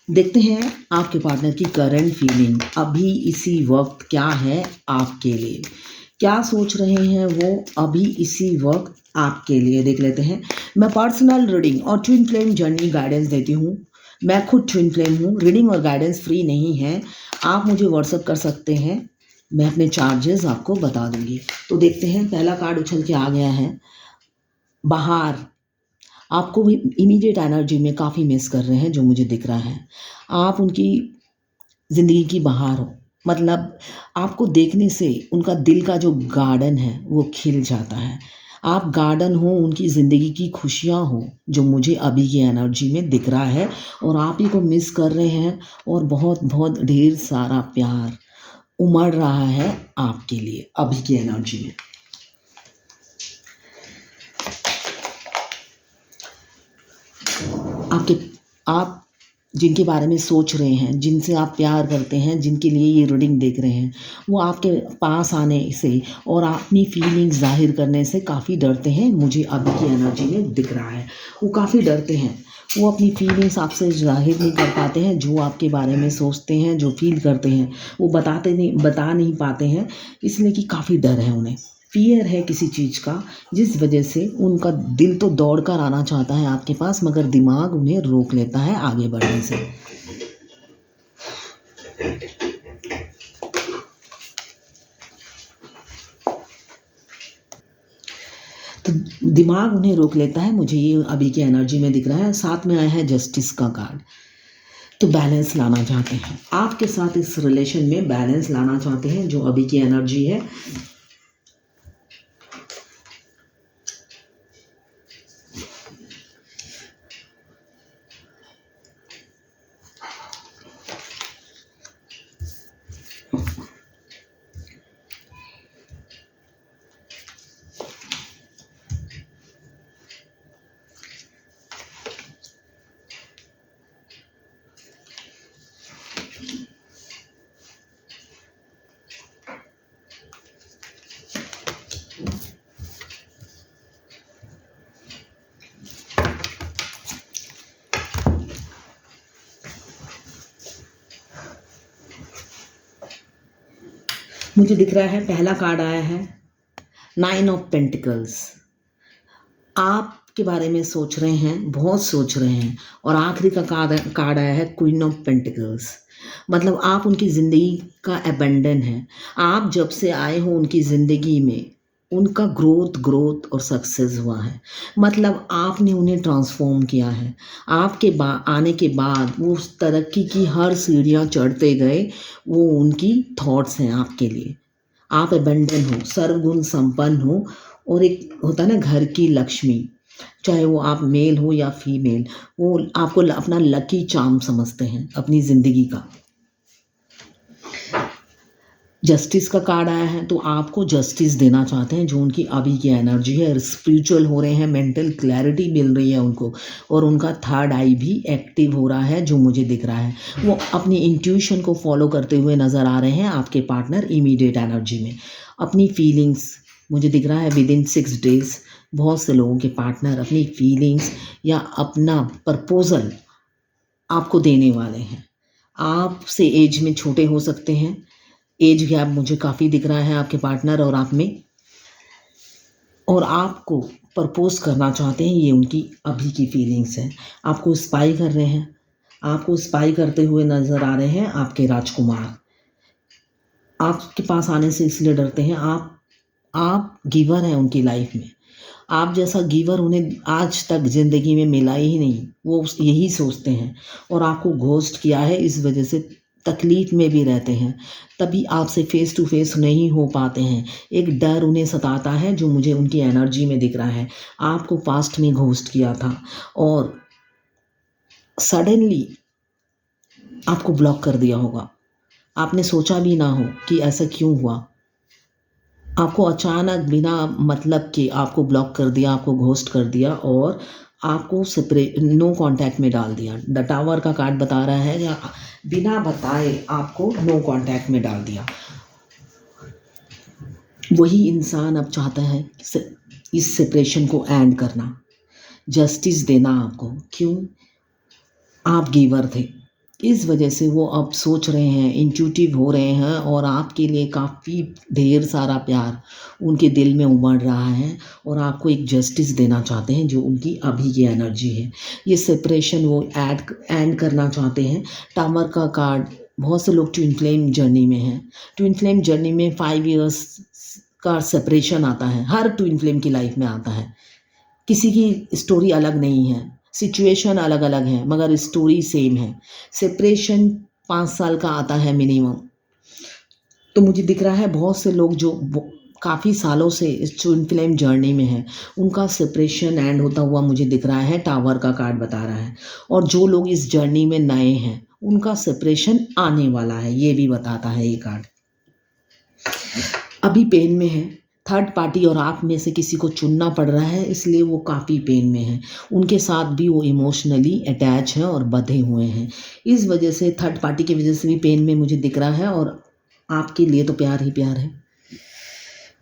देखते हैं आपके पार्टनर की करंट फीलिंग अभी इसी वक्त क्या है आपके लिए। क्या सोच रहे हैं वो अभी इसी वक्त आपके लिए, देख लेते हैं। मैं पर्सनल रीडिंग और ट्विन फ्लेम जर्नी गाइडेंस देती हूँ। मैं खुद ट्विन फ्लेम हूँ। रीडिंग और गाइडेंस फ्री नहीं है, आप मुझे व्हाट्सअप कर सकते हैं, मैं अपने चार्जेस आपको बता दूंगी। तो देखते हैं, पहला कार्ड उछल के आ गया है बाहर। आपको भी इमीडिएट एनर्जी में काफ़ी मिस कर रहे हैं, जो मुझे दिख रहा है। आप उनकी ज़िंदगी की बहार हो, मतलब आपको देखने से उनका दिल का जो गार्डन है वो खिल जाता है। आप गार्डन हो, उनकी ज़िंदगी की खुशियाँ हो, जो मुझे अभी की एनर्जी में दिख रहा है। और आप ही को मिस कर रहे हैं और बहुत बहुत ढेर सारा प्यार उमड़ रहा है आपके लिए अभी की एनर्जी में। आपके आप जिनके बारे में सोच रहे हैं, जिनसे आप प्यार करते हैं, जिनके लिए ये रीडिंग देख रहे हैं, वो आपके पास आने से और अपनी फीलिंग्स ज़ाहिर करने से काफ़ी डरते हैं, मुझे अभी की एनर्जी में दिख रहा है। वो काफ़ी डरते हैं, वो अपनी फीलिंग्स आपसे ज़ाहिर नहीं कर पाते हैं। जो आपके बारे में सोचते हैं, जो फील करते हैं, वो बता नहीं पाते हैं, इसलिए कि काफ़ी डर है उन्हें। फ़ियर है किसी चीज़ का, जिस वजह से उनका दिल तो दौड़ कर आना चाहता है आपके पास, मगर दिमाग उन्हें रोक लेता है आगे बढ़ने से। तो दिमाग उन्हें रोक लेता है, मुझे ये अभी की एनर्जी में दिख रहा है। साथ में आया है जस्टिस का कार्ड। तो बैलेंस लाना चाहते हैं, आपके साथ इस रिलेशन में बैलेंस लाना चाहते हैं, जो अभी की एनर्जी है। मुझे दिख रहा है पहला कार्ड आया है 9 ऑफ पेंटिकल्स। आपके बारे में सोच रहे हैं, बहुत सोच रहे हैं। और आखिरी का कार्ड आया है क्वीन ऑफ पेंटिकल्स। मतलब आप उनकी ज़िंदगी का एबंडन है। आप जब से आए हो उनकी ज़िंदगी में, उनका ग्रोथ और सक्सेस हुआ है। मतलब आपने उन्हें ट्रांसफॉर्म किया है। आपके आने के बाद वो उस तरक्की की हर सीढ़ियाँ चढ़ते गए। वो उनकी थॉट्स हैं आपके लिए। आप एबंडन हो, सर्वगुण संपन्न हो, और एक होता है ना घर की लक्ष्मी, चाहे वो आप मेल हो या फीमेल, वो आपको अपना लकी चार्म समझते हैं अपनी ज़िंदगी का। जस्टिस का कार्ड आया है, तो आपको जस्टिस देना चाहते हैं, जो उनकी अभी की एनर्जी है। स्पिरिचुअल हो रहे हैं, मेंटल क्लैरिटी मिल रही है उनको, और उनका थर्ड आई भी एक्टिव हो रहा है, जो मुझे दिख रहा है। वो अपनी इंट्यूशन को फॉलो करते हुए नज़र आ रहे हैं आपके पार्टनर इमीडिएट एनर्जी में। अपनी फीलिंग्स मुझे दिख रहा है विद इन 6 डेज बहुत से लोगों के पार्टनर अपनी फीलिंग्स या अपना प्रपोजल आपको देने वाले हैं। आपसे एज में छोटे हो सकते हैं, एज गैप मुझे काफ़ी दिख रहा है आपके पार्टनर और आप में, और आपको प्रपोज करना चाहते हैं। ये उनकी अभी की फीलिंग्स हैं। आपको स्पाई कर रहे हैं, आपको स्पाई करते हुए नज़र आ रहे हैं आपके राजकुमार। आपके पास आने से इसलिए डरते हैं, आप गिवर हैं उनकी लाइफ में। आप जैसा गिवर उन्हें आज तक ज़िंदगी में मिला ही नहीं, वो यही सोचते हैं। और आपको घोस्ट किया है, इस वजह से तकलीफ़ में भी रहते हैं, तभी आपसे फ़ेस टू फ़ेस नहीं हो पाते हैं। एक डर उन्हें सताता है, जो मुझे उनकी एनर्जी में दिख रहा है। आपको पास्ट में घोस्ट किया था और सडनली आपको ब्लॉक कर दिया होगा। आपने सोचा भी ना हो कि ऐसा क्यों हुआ। आपको अचानक बिना मतलब के आपको ब्लॉक कर दिया, आपको घोस्ट कर दिया, और आपको नो कांटेक्ट में डाल दिया। द टावर का कार्ड बता रहा है, या बिना बताए आपको नो कांटेक्ट में डाल दिया। वही इंसान अब चाहता है इस सेपरेशन को एंड करना, जस्टिस देना आपको। क्यों? आप गिवर थे, इस वजह से वो अब सोच रहे हैं, इंट्यूटिव हो रहे हैं और आपके लिए काफ़ी ढेर सारा प्यार उनके दिल में उमड़ रहा है और आपको एक जस्टिस देना चाहते हैं जो उनकी अभी की एनर्जी है। ये सेपरेशन वो एंड करना चाहते हैं। टावर का कार्ड, बहुत से लोग ट्विन फ्लेम जर्नी में हैं। ट्विन फ्लेम जर्नी में 5 इयर्स का सेपरेशन आता है, हर ट्विन फ्लेम की लाइफ में आता है। किसी की स्टोरी अलग नहीं है, सिचुएशन अलग अलग है, मगर स्टोरी सेम है। सेपरेशन 5 साल का आता है मिनिमम। तो मुझे दिख रहा है बहुत से लोग जो काफ़ी सालों से इस ट्विन फ्लेम जर्नी में हैं, उनका सेपरेशन एंड होता हुआ मुझे दिख रहा है, टावर का कार्ड बता रहा है। और जो लोग इस जर्नी में नए हैं, उनका सेपरेशन आने वाला है, ये भी बताता है ये कार्ड। अभी पेन में है, थर्ड पार्टी और आप में से किसी को चुनना पड़ रहा है, इसलिए वो काफ़ी पेन में है। उनके साथ भी वो इमोशनली अटैच हैं और बंधे हुए हैं। इस वजह से थर्ड पार्टी की वजह से भी पेन में मुझे दिख रहा है और आपके लिए तो प्यार ही प्यार है।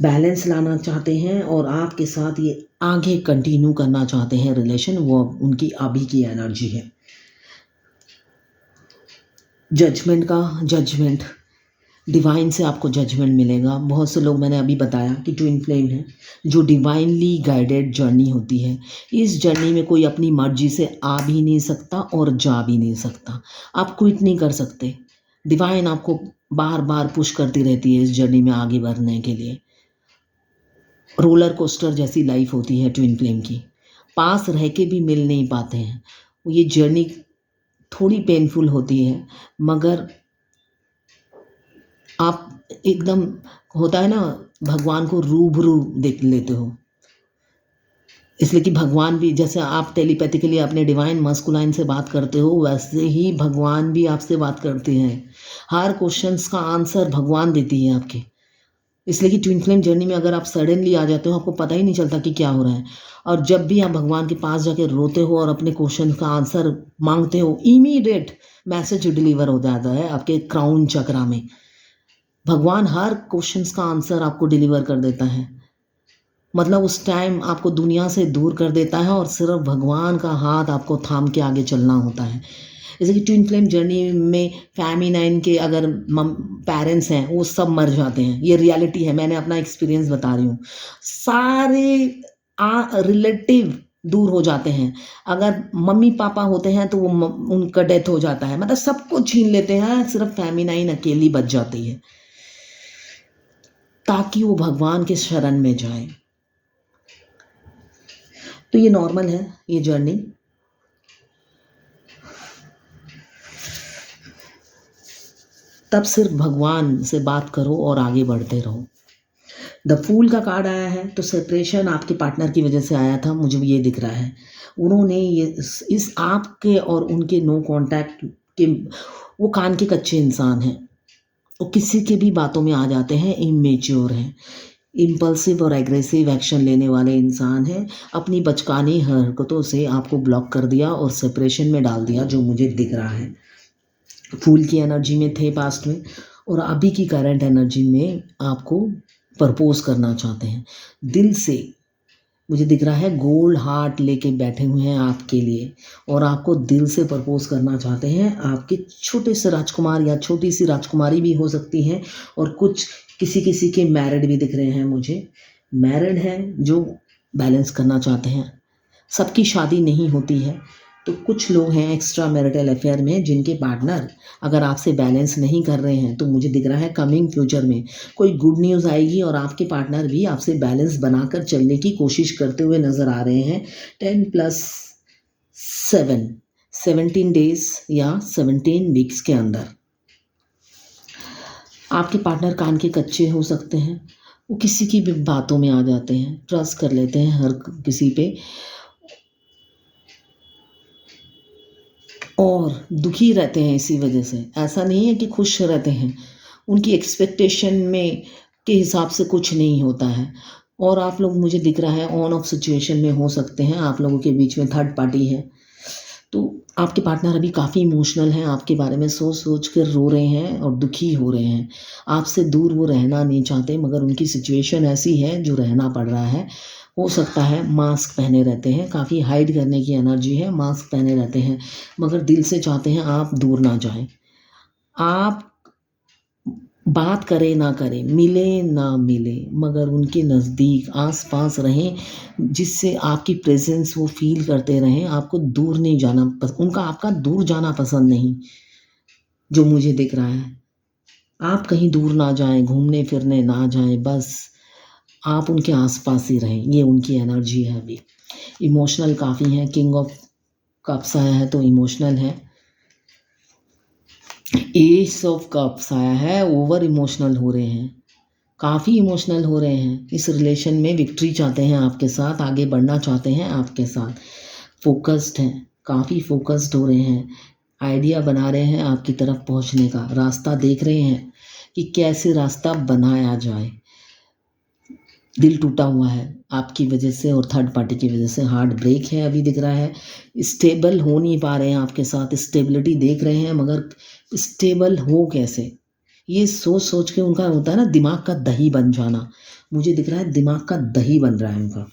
बैलेंस लाना चाहते हैं और आपके साथ ये आगे कंटिन्यू करना चाहते हैं रिलेशन, वो उनकी अभी की एनर्जी है। जजमेंट डिवाइन से आपको जजमेंट मिलेगा। बहुत से लोग, मैंने अभी बताया कि ट्विन फ्लेम है, जो डिवाइनली गाइडेड जर्नी होती है। इस जर्नी में कोई अपनी मर्जी से आ भी नहीं सकता और जा भी नहीं सकता। आप क्विट नहीं कर सकते। डिवाइन आपको बार बार पुश करती रहती है इस जर्नी में आगे बढ़ने के लिए। रोलर कोस्टर जैसी लाइफ होती है ट्विन फ्लेम की, पास रह के भी मिल नहीं पाते हैं। ये जर्नी थोड़ी पेनफुल होती है, मगर आप एकदम, होता है ना, भगवान को रूबरू देख लेते हो। इसलिए कि भगवान भी, जैसे आप टेलीपैथिकली अपने डिवाइन मस्कुलाइन से बात करते हो, वैसे ही भगवान भी आपसे बात करते हैं। हर क्वेश्चंस का आंसर भगवान देती है आपके। इसलिए कि ट्विन फ्लेम जर्नी में अगर आप सडनली आ जाते हो, आपको पता ही नहीं चलता कि क्या हो रहा है। और जब भी आप भगवान के पास जाके रोते हो और अपने क्वेश्चन का आंसर मांगते हो, इमीडिएट मैसेज डिलीवर हो जाता है आपके क्राउन चक्रा में। भगवान हर क्वेश्चंस का आंसर आपको डिलीवर कर देता है। मतलब उस टाइम आपको दुनिया से दूर कर देता है और सिर्फ भगवान का हाथ आपको थाम के आगे चलना होता है। जैसे कि ट्विन फ्लेम जर्नी में फेमिनाइन के अगर पेरेंट्स हैं, वो सब मर जाते हैं। ये रियलिटी है, मैंने अपना एक्सपीरियंस बता रही हूँ। सारे रिलेटिव दूर हो जाते हैं। अगर मम्मी पापा होते हैं तो वो उनका डेथ हो जाता है, मतलब सबको छीन लेते हैं, सिर्फ फेमिनाइन अकेली बच जाती है ताकि वो भगवान के शरण में जाए। तो ये नॉर्मल है ये जर्नी। तब सिर्फ भगवान से बात करो और आगे बढ़ते रहो। द फूल का कार्ड आया है, तो सेपरेशन आपके पार्टनर की वजह से आया था, मुझे ये दिख रहा है। उन्होंने ये इस आपके और उनके नो कांटेक्ट के, वो कान के कच्चे इंसान हैं, वो किसी के भी बातों में आ जाते हैं, इमेच्योर हैं, इम्पल्सिव और एग्रेसिव एक्शन लेने वाले इंसान हैं। अपनी बचकानी हरकतों से आपको ब्लॉक कर दिया और सेपरेशन में डाल दिया, जो मुझे दिख रहा है। फूल की एनर्जी में थे पास्ट में, और अभी की करंट एनर्जी में आपको प्रपोज करना चाहते हैं दिल से। मुझे दिख रहा है गोल्ड हार्ट लेके बैठे हुए हैं आपके लिए, और आपको दिल से प्रपोज करना चाहते हैं। आपके छोटे से राजकुमार या छोटी सी राजकुमारी भी हो सकती हैं, और कुछ किसी के मैरिड भी दिख रहे हैं मुझे। मैरिड हैं जो बैलेंस करना चाहते हैं। सबकी शादी नहीं होती है, तो कुछ लोग हैं एक्स्ट्रा मैरिटल अफेयर में जिनके पार्टनर अगर आपसे बैलेंस नहीं कर रहे हैं, तो मुझे दिख रहा है कमिंग फ्यूचर में कोई गुड न्यूज़ आएगी और आपके पार्टनर भी आपसे बैलेंस बनाकर चलने की कोशिश करते हुए नज़र आ रहे हैं। 10+7 17 डेज या 17 वीक्स के अंदर। आपके पार्टनर कान के कच्चे हो सकते हैं, वो किसी की भी बातों में आ जाते हैं, ट्रस्ट कर लेते हैं हर किसी पे, और दुखी रहते हैं इसी वजह से। ऐसा नहीं है कि खुश रहते हैं, उनकी एक्सपेक्टेशन में के हिसाब से कुछ नहीं होता है। और आप लोग, मुझे दिख रहा है, ऑन ऑफ सिचुएशन में हो सकते हैं। आप लोगों के बीच में थर्ड पार्टी है, तो आपके पार्टनर अभी काफ़ी इमोशनल हैं, आपके बारे में सोच सोच कर रो रहे हैं और दुखी हो रहे हैं। आपसे दूर वो रहना नहीं चाहते, मगर उनकी सिचुएशन ऐसी है जो रहना पड़ रहा है। हो सकता है मास्क पहने रहते हैं, काफ़ी हाइड करने की एनर्जी है, मास्क पहने रहते हैं, मगर दिल से चाहते हैं आप दूर ना जाएं। आप बात करें ना करें, मिले ना मिले, मगर उनके नज़दीक आस-पास रहें, जिससे आपकी प्रेज़ेंस वो फ़ील करते रहें। आपको दूर नहीं जाना उनका आपका दूर जाना पसंद नहीं, जो मुझे दिख रहा है। आप कहीं दूर ना जाएँ, घूमने-फिरने ना जाएँ, बस आप उनके आस-पास ही रहें, ये उनकी एनर्जी है अभी। इमोशनल काफ़ी हैं, किंग ऑफ कप्स आया है तो इमोशनल है। एस ऑफ कप्स आया है, ओवर इमोशनल हो रहे हैं, काफ़ी इमोशनल हो रहे हैं। इस रिलेशन में विक्ट्री चाहते हैं आपके साथ, आगे बढ़ना चाहते हैं आपके साथ। फ़ोकस्ड हैं, काफ़ी फ़ोकस्ड हो रहे हैं, आइडिया बना रहे हैं आपकी तरफ पहुँचने का, रास्ता देख रहे हैं कि कैसे रास्ता बनाया जाए। दिल टूटा हुआ है आपकी वजह से और थर्ड पार्टी की वजह से, हार्ट ब्रेक है अभी दिख रहा है। स्टेबल हो नहीं पा रहे हैं आपके साथ, स्टेबिलिटी देख रहे हैं मगर स्टेबल हो कैसे? ये सोच सोच के उनका होता है ना दिमाग का दही बन जाना, मुझे दिख रहा है दिमाग का दही बन रहा है उनका।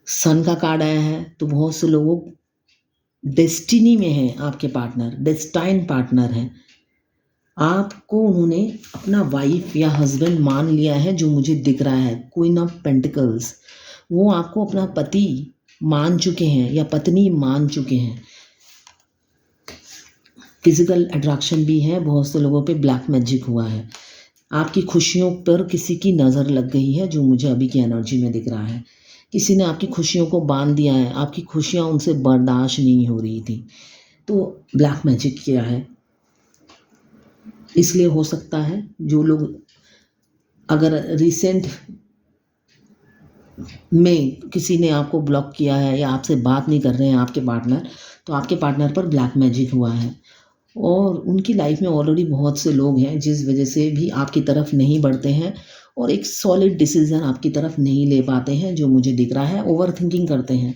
सन का कार्ड आया है तो बहुत से लोगों डेस्टिनी में है आपके पार्टनर, डेस्टाइन पार्टनर है। आपको उन्होंने अपना वाइफ या हस्बैंड मान लिया है, जो मुझे दिख रहा है क्वीन ऑफ पेंटिकल्स। वो आपको अपना पति मान चुके हैं या पत्नी मान चुके हैं। फिजिकल अट्रैक्शन भी है, बहुत से लोगों पे ब्लैक मैजिक हुआ है। आपकी खुशियों पर किसी की नज़र लग गई है, जो मुझे अभी की एनर्जी में दिख रहा है। किसी ने आपकी खुशियों को बांध दिया है, आपकी खुशियाँ उनसे बर्दाश्त नहीं हो रही थी, तो ब्लैक मैजिक किया है। इसलिए हो सकता है जो लोग अगर रिसेंट में किसी ने आपको ब्लॉक किया है या आपसे बात नहीं कर रहे हैं आपके पार्टनर, तो आपके पार्टनर पर ब्लैक मैजिक हुआ है और उनकी लाइफ में ऑलरेडी बहुत से लोग हैं जिस वजह से भी आपकी तरफ नहीं बढ़ते हैं और एक सॉलिड डिसीजन आपकी तरफ नहीं ले पाते हैं, जो मुझे दिख रहा है। ओवर थिंकिंग करते हैं,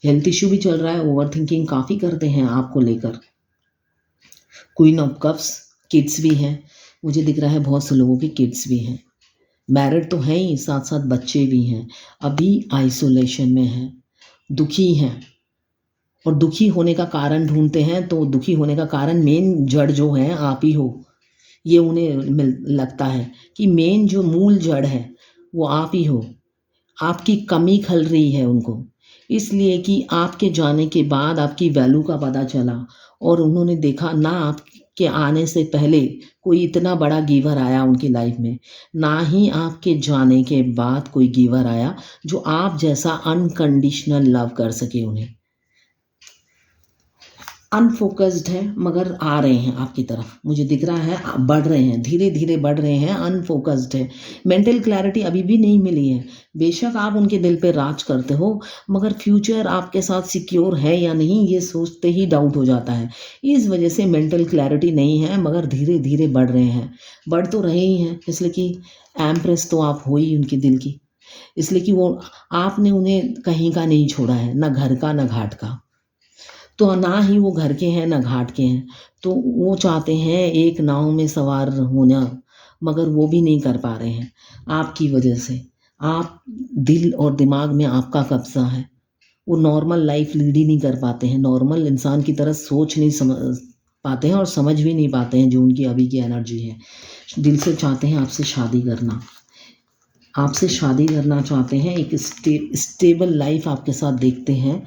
हेल्थ इश्यू भी चल रहा है, ओवर थिंकिंग काफ़ी करते हैं आपको लेकर। क्वीन ऑफ कप्स, किड्स भी हैं, मुझे दिख रहा है बहुत से लोगों के किड्स भी हैं, मैरिड तो हैं ही, साथ साथ बच्चे भी हैं, अभी आइसोलेशन में हैं, दुखी हैं और दुखी होने का कारण ढूंढते हैं, तो दुखी होने का कारण मेन जड़ जो है आप ही हो। ये उन्हें लगता है कि मेन जो मूल जड़ है वो आप ही हो, आपकी कमी खल रही है उनको, इसलिए कि आपके जाने के बाद आपकी वैल्यू का पता चला और उन्होंने देखा ना आपके आने से पहले कोई इतना बड़ा गिवर आया उनकी लाइफ में, ना ही आपके जाने के बाद कोई गिवर आया जो आप जैसा अनकंडीशनल लव कर सके उन्हें। अनफोकस्ड है मगर आ रहे हैं आपकी तरफ, मुझे दिख रहा है बढ़ रहे हैं, धीरे धीरे बढ़ रहे हैं। अनफोकस्ड है, मेंटल क्लैरिटी अभी भी नहीं मिली है। बेशक आप उनके दिल पे राज करते हो, मगर फ्यूचर आपके साथ सिक्योर है या नहीं ये सोचते ही डाउट हो जाता है। इस वजह से मेंटल क्लैरिटी नहीं है, मगर धीरे धीरे बढ़ रहे हैं, बढ़ तो रहे ही हैं, इसलिए कि एम्प्रेस तो आप हो ही उनके दिल की, इसलिए कि वो आपने उन्हें कहीं का नहीं छोड़ा है, ना घर का ना घाट का, तो ना ही वो घर के हैं ना घाट के हैं, तो वो चाहते हैं एक नाव में सवार होना, मगर वो भी नहीं कर पा रहे हैं आपकी वजह से। आप दिल और दिमाग में आपका कब्जा है, वो नॉर्मल लाइफ लीड ही नहीं कर पाते हैं, नॉर्मल इंसान की तरह सोच नहीं समझ पाते हैं और समझ भी नहीं पाते हैं जो उनकी अभी की एनर्जी है। दिल से चाहते हैं आपसे शादी करना, आपसे शादी करना चाहते हैं, एक स्टेबल लाइफ आपके साथ देखते हैं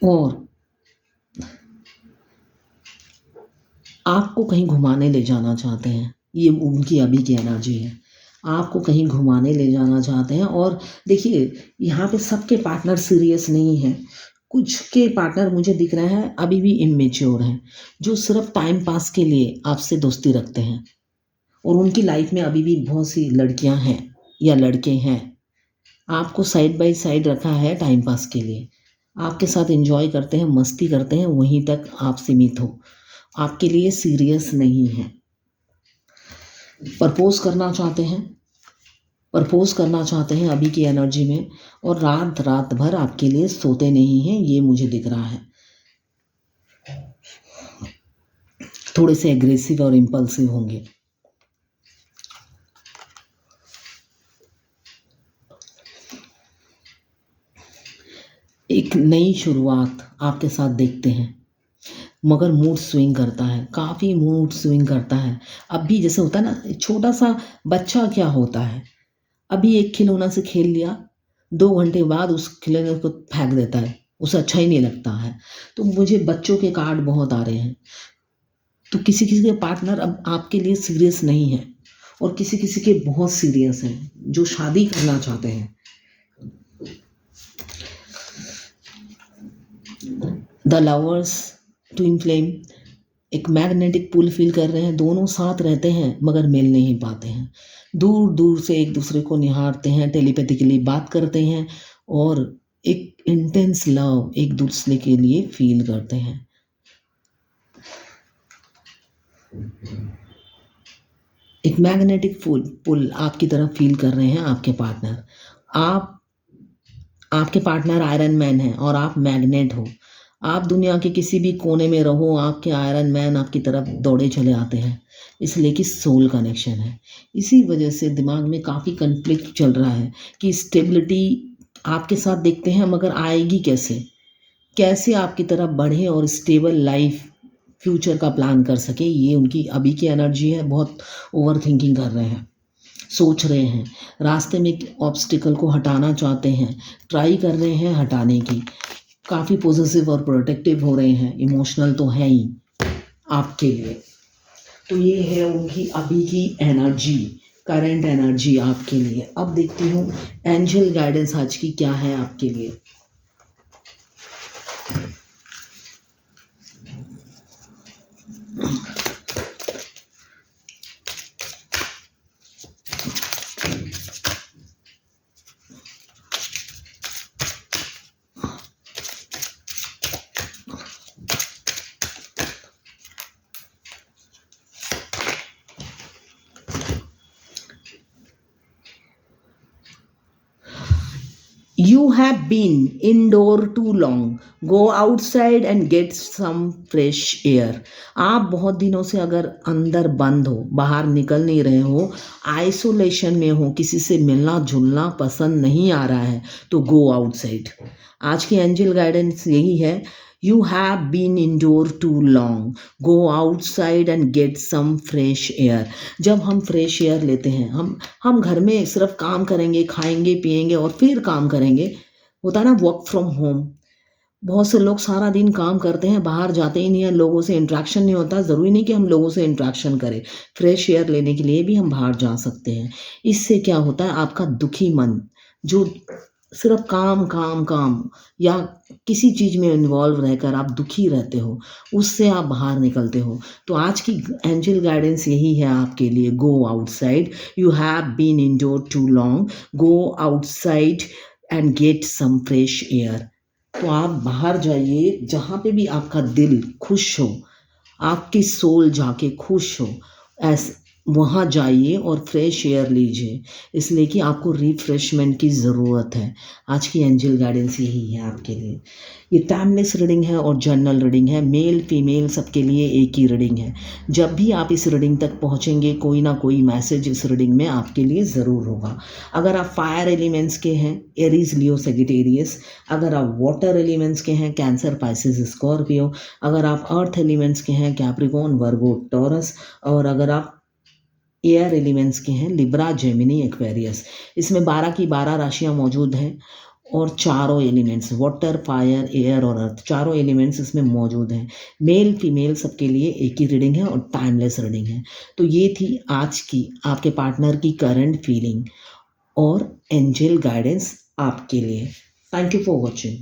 और आपको कहीं घुमाने ले जाना चाहते हैं, ये उनकी अभी की एनर्जी है। आपको कहीं घुमाने ले जाना चाहते हैं और देखिए यहाँ पे सबके पार्टनर सीरियस नहीं हैं, कुछ के पार्टनर मुझे दिख रहे हैं अभी भी इमेच्योर हैं, जो सिर्फ टाइम पास के लिए आपसे दोस्ती रखते हैं और उनकी लाइफ में अभी भी बहुत सी लड़कियां हैं या लड़के हैं, आपको साइड बाय साइड रखा है टाइम पास के लिए, आपके साथ एंजॉय करते हैं, मस्ती करते हैं, वहीं तक आप सीमित हो, आपके लिए सीरियस नहीं है। प्रपोज करना चाहते हैं, प्रपोज करना चाहते हैं अभी की एनर्जी में और रात रात भर आपके लिए सोते नहीं हैं, ये मुझे दिख रहा है। थोड़े से एग्रेसिव और इम्पल्सिव होंगे। एक नई शुरुआत आपके साथ देखते हैं, मगर मूड स्विंग करता है, काफ़ी मूड स्विंग करता है। अब भी जैसे होता है ना, छोटा-सा बच्चा क्या होता है, अभी एक खिलौना से खेल लिया, 2 घंटे बाद उस खिलौने को फेंक देता है, उसे अच्छा ही नहीं लगता है। तो मुझे बच्चों के कार्ड बहुत आ रहे हैं। तो किसी-किसी के पार्टनर अब आपके लिए सीरियस नहीं है और किसी-किसी के बहुत सीरियस हैं, जो शादी करना चाहते हैं। द लवर्स, ट्विन फ्लेम, एक मैग्नेटिक पुल फ़ील कर रहे हैं, दोनों साथ रहते हैं मगर मिल नहीं पाते हैं। दूर-दूर से एक दूसरे को निहारते हैं, टेलीपैथिकली बात करते हैं और एक इंटेंस लव एक दूसरे के लिए फ़ील करते हैं। एक मैग्नेटिक पुल आपकी तरफ फ़ील कर रहे हैं आपके पार्टनर। आप आपके पार्टनर आयरन मैन हैं और आप मैग्नेट हो। आप दुनिया के किसी भी कोने में रहो, आपके आयरन मैन आपकी तरफ दौड़े चले आते हैं, इसलिए कि सोल कनेक्शन है। इसी वजह से दिमाग में काफ़ी कॉन्फ्लिक्ट चल रहा है कि स्टेबिलिटी आपके साथ देखते हैं मगर आएगी कैसे? कैसे आपकी तरफ बढ़ें और स्टेबल लाइफ़ फ्यूचर का प्लान कर सकें, ये उनकी अभी की एनर्जी है। बहुत ओवरथिंकिंग कर रहे हैं, सोच रहे हैं, रास्ते में ऑब्स्टिकल को हटाना चाहते हैं, ट्राई कर रहे हैं हटाने की। काफ़ी पॉसेसिव और प्रोटेक्टिव हो रहे हैं, इमोशनल तो हैं ही आपके लिए। तो ये है उनकी अभी की एनर्जी, करंट एनर्जी आपके लिए। अब देखती हूँ एंजल गाइडेंस आज की क्या है आपके लिए। You have been indoor too long. Go outside and get some fresh air. आप बहुत दिनों से अगर अंदर बंद हो, बाहर निकल नहीं रहे हो, आइसोलेशन में हो, किसी से मिलना जुलना पसंद नहीं आ रहा है, तो गो आउटसाइड। आज की एंजल गाइडेंस यही है, you have been indoor too long, go outside and get some fresh air. जब हम फ्रेश एयर लेते हैं, हम घर में सिर्फ काम करेंगे, खाएंगे पिएंगे और फिर काम करेंगे, होता है ना वर्क फ्रॉम होम। बहुत से लोग सारा दिन काम करते हैं, बाहर जाते ही नहीं हैं, लोगों से इंटरेक्शन नहीं होता। ज़रूरी नहीं कि हम लोगों से इंटरेक्शन करें, फ्रेश एयर लेने के लिए भी हम बाहर जा सकते हैं। इससे क्या होता है, आपका दुखी मन जो सिर्फ काम काम काम या किसी चीज़ में इन्वॉल्व रहकर आप दुखी रहते हो, उससे आप बाहर निकलते हो। तो आज की एंजल गाइडेंस यही है आपके लिए, go outside. You have been indoor too long, go outside and get some fresh air. तो आप बाहर जाइए, जहाँ पे भी आपका दिल खुश हो, आपकी सोल जाके खुश हो, ऐस वहाँ जाइए और फ्रेश एयर लीजिए, इसलिए कि आपको रिफ्रेशमेंट की ज़रूरत है। आज की एंजल गाइडेंस यही है आपके लिए। ये टाइमलेस रीडिंग है और जर्नल रीडिंग है, मेल फीमेल सबके लिए एक ही रीडिंग है। जब भी आप इस रीडिंग तक पहुँचेंगे, कोई ना कोई मैसेज इस रीडिंग में आपके लिए ज़रूर होगा। अगर आप फायर एलिमेंट्स के हैं, एरीज लियो सेजिटेरियस। अगर आप वाटर एलिमेंट्स के हैं, कैंसर पाइसेस स्कॉर्पियो। अगर आप अर्थ एलिमेंट्स के हैं, कैप्रिकॉर्न वर्गो टॉरस। और अगर आप एयर एलिमेंट्स के हैं, लिब्रा जेमिनी एक्वेरियस। इसमें 12 की 12 राशियाँ मौजूद हैं और चारों एलिमेंट्स वाटर फायर एयर और अर्थ, चारों एलिमेंट्स इसमें मौजूद हैं। मेल फीमेल सबके लिए एक ही रीडिंग है और टाइमलेस रीडिंग है। तो ये थी आज की आपके पार्टनर की करंट फीलिंग और एंजल गाइडेंस आपके लिए। Thank you for watching.